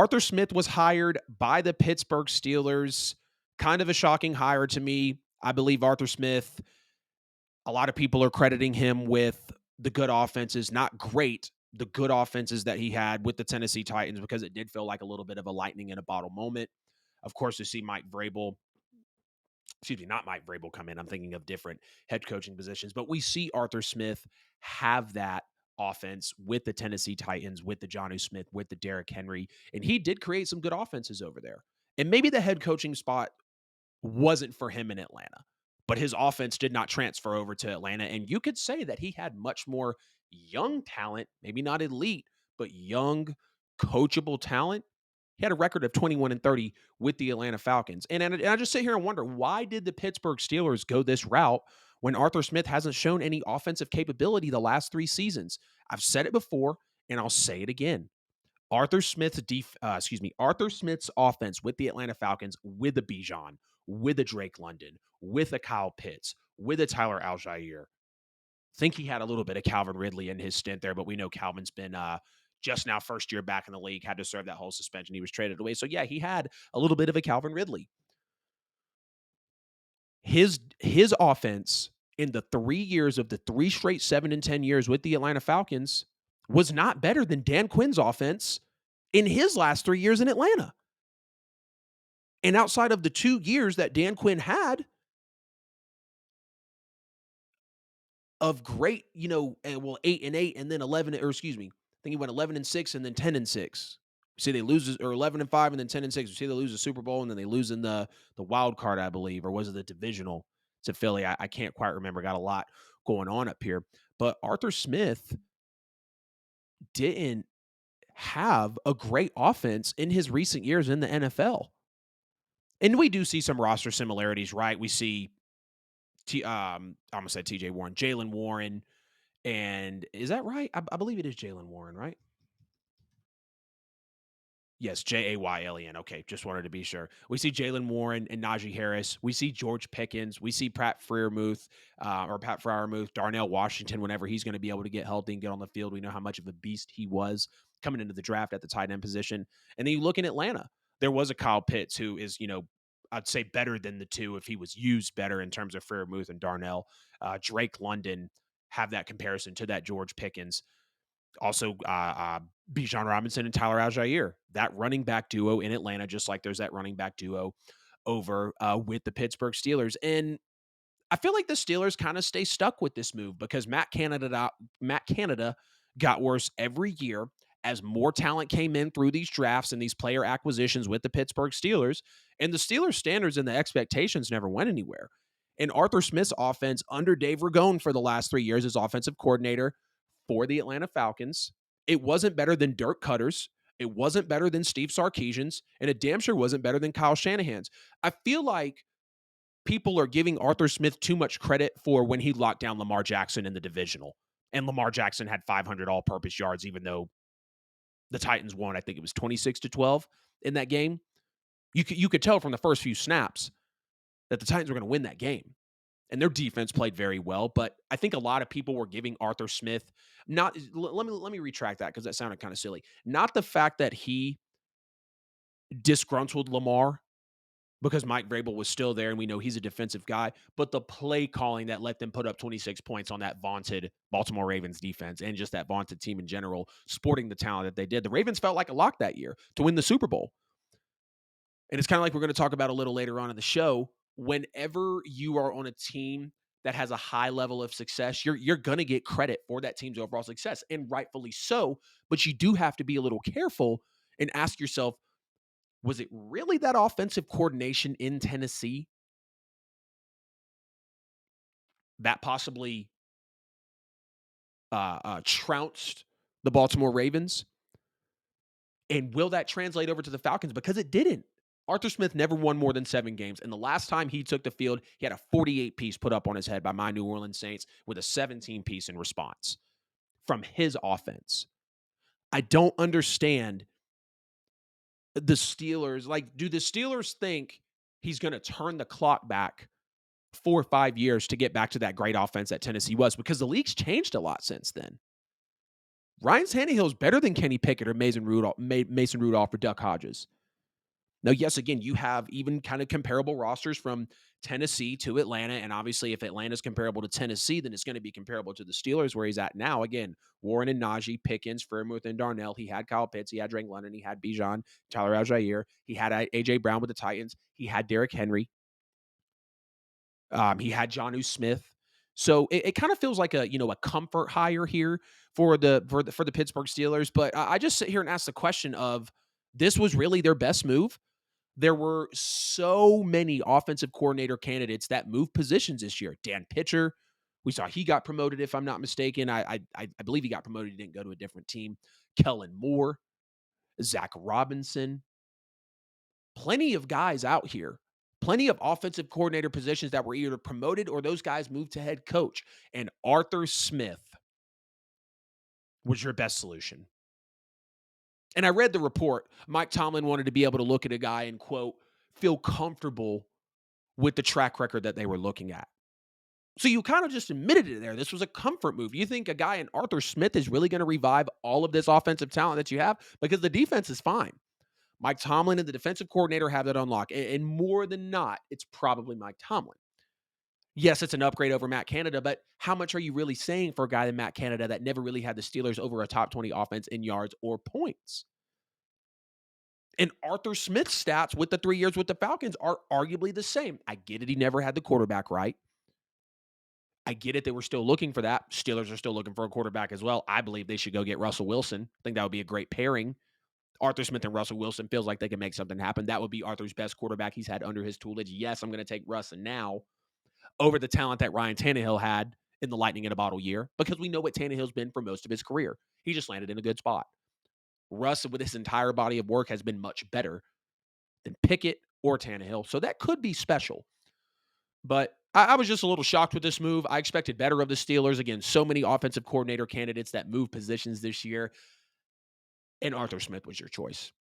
Arthur Smith was hired by the Pittsburgh Steelers. Kind of a shocking hire to me. I believe Arthur Smith, a lot of people are crediting him with the good offenses, not great, the good offenses that he had with the Tennessee Titans, because it did feel like a little bit of a lightning in a bottle moment. Of course, to see Mike Vrabel, excuse me, not Mike Vrabel come in. I'm thinking of different head coaching positions, but we see Arthur Smith have that offense with the Tennessee Titans, with the Jonnu Smith, with the Derrick Henry, and he did create some good offenses over there. And maybe the head coaching spot wasn't for him in Atlanta, but his offense did not transfer over to Atlanta. And you could say that he had much more young talent, maybe not elite, but young, coachable talent. He had a record of 21-30 with the Atlanta Falcons. And I just sit here and wonder, why did the Pittsburgh Steelers go this route when Arthur Smith hasn't shown any offensive capability the last 3 seasons? I've said it before, and I'll say it again. Arthur Smith's offense with the Atlanta Falcons, with a Bijan, with a Drake London, with a Kyle Pitts, with a Tyler Algier. Think he had a little bit of Calvin Ridley in his stint there, but we know Calvin's been just now first year back in the league, had to serve that whole suspension. He was traded away. So yeah, he had a little bit of a Calvin Ridley. His offense in the 3 years of the 3 straight 7-10 years with the Atlanta Falcons was not better than Dan Quinn's offense in his last 3 years in Atlanta. And outside of the 2 years that Dan Quinn had of great, 8-8 and then 11, or excuse me, I think he went 11-6 and then 10-6. See, they lose, or 11-5 and then 10-6. You see, they lose the Super Bowl and then they lose in the wild card, I believe, or was it the divisional to Philly? I can't quite remember. Got a lot going on up here. But Arthur Smith didn't have a great offense in his recent years in the NFL. And we do see some roster similarities, right? We see I almost said TJ Warren, Jalen Warren. And is that right? I believe it is Jalen Warren, right? Yes, Jaylen. Okay, just wanted to be sure. We see Jalen Warren and Najee Harris. We see George Pickens. We see Pat Freiermuth, Darnell Washington, whenever he's going to be able to get healthy and get on the field. We know how much of a beast he was coming into the draft at the tight end position. And then you look in Atlanta, there was a Kyle Pitts who is, I'd say better than the two if he was used better in terms of Freiermuth and Darnell. Drake London have that comparison to that George Pickens. Also, Bijan Robinson and Tyler Algier, that running back duo in Atlanta, just like there's that running back duo over with the Pittsburgh Steelers. And I feel like the Steelers kind of stay stuck with this move because Matt Canada got worse every year as more talent came in through these drafts and these player acquisitions with the Pittsburgh Steelers. And the Steelers' standards and the expectations never went anywhere. And Arthur Smith's offense under Dave Ragone for the last 3 years as offensive coordinator for the Atlanta Falcons, it wasn't better than Dirk Cutter's. It wasn't better than Steve Sarkisian's, and it damn sure wasn't better than Kyle Shanahan's. I feel like people are giving Arthur Smith too much credit for when he locked down Lamar Jackson in the divisional. And Lamar Jackson had 500 all-purpose yards, even though the Titans won, I think it was 26-12 in that game. You could tell from the first few snaps that the Titans were going to win that game. And their defense played very well, but I think a lot of people were giving Arthur Smith let me retract that because that sounded kind of silly. Not the fact that he disgruntled Lamar because Mike Vrabel was still there and we know he's a defensive guy, but the play calling that let them put up 26 points on that vaunted Baltimore Ravens defense and just that vaunted team in general, sporting the talent that they did. The Ravens felt like a lock that year to win the Super Bowl. And it's kind of like we're going to talk about a little later on in the show. Whenever you are on a team that has a high level of success, you're going to get credit for that team's overall success, and rightfully so. But you do have to be a little careful and ask yourself, was it really that offensive coordination in Tennessee that possibly trounced the Baltimore Ravens? And will that translate over to the Falcons? Because it didn't. Arthur Smith never won more than 7 games. And the last time he took the field, he had a 48-piece put up on his head by my New Orleans Saints with a 17-piece in response from his offense. I don't understand the Steelers. Like, do the Steelers think he's going to turn the clock back 4 or 5 years to get back to that great offense that Tennessee was? Because the league's changed a lot since then. Ryan Tannehill's better than Kenny Pickett or Mason Rudolph or Duck Hodges. Now, yes, again, you have even kind of comparable rosters from Tennessee to Atlanta. And obviously, if Atlanta's comparable to Tennessee, then it's going to be comparable to the Steelers, where he's at now. Again, Warren and Najee, Pickens, Freiermuth and Darnell. He had Kyle Pitts. He had Drake London. He had Bijan, Tyler Algier. He had A.J. Brown with the Titans. He had Derrick Henry. He had Jonnu Smith. So it kind of feels like a comfort hire here for the Pittsburgh Steelers. But I just sit here and ask the question of, this was really their best move? There were so many offensive coordinator candidates that moved positions this year. Dan Pitcher, we saw he got promoted, if I'm not mistaken. I believe he got promoted. He didn't go to a different team. Kellen Moore, Zach Robinson, plenty of guys out here. Plenty of offensive coordinator positions that were either promoted or those guys moved to head coach. And Arthur Smith was your best solution. And I read the report. Mike Tomlin wanted to be able to look at a guy and, quote, feel comfortable with the track record that they were looking at. So you kind of just admitted it there. This was a comfort move. You think a guy in Arthur Smith is really going to revive all of this offensive talent that you have? Because the defense is fine. Mike Tomlin and the defensive coordinator have that on lock. And more than not, it's probably Mike Tomlin. Yes, it's an upgrade over Matt Canada, but how much are you really saying for a guy than Matt Canada that never really had the Steelers over a top 20 offense in yards or points? And Arthur Smith's stats with the 3 years with the Falcons are arguably the same. I get it. He never had the quarterback right. I get it. They were still looking for that. Steelers are still looking for a quarterback as well. I believe they should go get Russell Wilson. I think that would be a great pairing. Arthur Smith and Russell Wilson feels like they can make something happen. That would be Arthur's best quarterback he's had under his tutelage. Yes, I'm going to take Russ now over the talent that Ryan Tannehill had in the lightning in a bottle year, because we know what Tannehill's been for most of his career. He just landed in a good spot. Russ, with his entire body of work, has been much better than Pickett or Tannehill. So that could be special. But I was just a little shocked with this move. I expected better of the Steelers. Again, so many offensive coordinator candidates that move positions this year, and Arthur Smith was your choice.